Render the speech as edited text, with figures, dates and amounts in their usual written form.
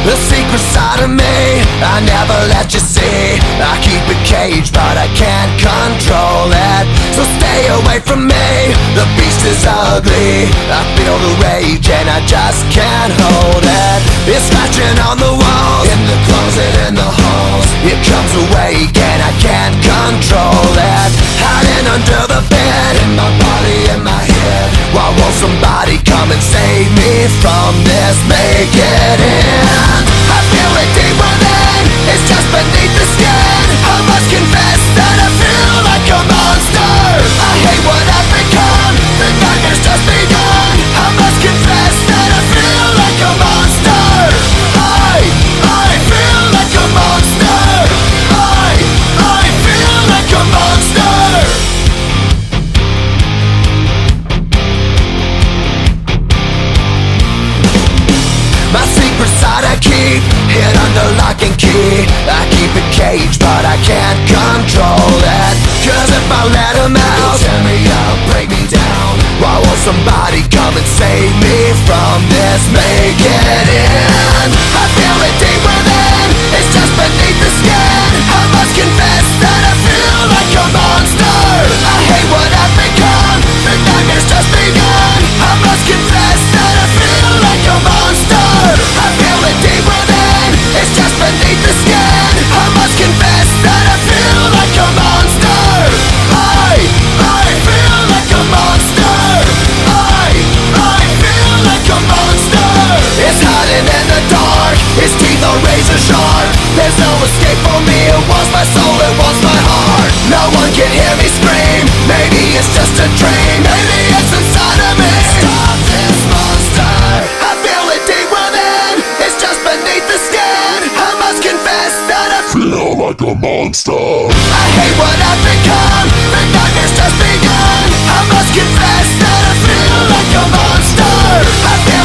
The secret side of me, I never let you see. I keep it caged, but I can't control it. So stay away from me, the beast is ugly. I feel the rage and I just can't hold it. It's scratching on the walls, in the closet, in the halls. It comes awake and I can't control it. Hiding under the bed, in my body, in my head. Why won't somebody come and save me from this? Make it end. I feel it deep within, it's just beneath the skin. I must confess that I feel like a monster. I hate what I've become, the nightmare's just begun. I must confess that I feel like a monster. I feel like a monster. I feel like a monster. My secret side I keep hid under lock and key. I keep it caged, but I can't control it. Cause if I let him out, he'll tear me up, break me down. Why won't somebody come and save me from this? Make it end. I feel it deep within, it's just beneath the skin. I must confess that I feel like a monster. I hate what I've become, the nightmare's just begun. I must confess that I feel like a monster. I feel it deep within, it's just beneath the skin. I must confess that I feel like a monster. I feel like a monster. I feel like a monster. It's hiding in the dark, its teeth are razor sharp. There's no escape for me, it wants my soul, it wants my heart. No one can hear me scream, maybe it's just a dream. Maybe it's inside of me. Stop this monster. I feel it deep within, it's just beneath the skin. I must confess that I feel like a monster. I hate what I've become, the nightmare's just begun. I must confess that I feel like a monster. I feel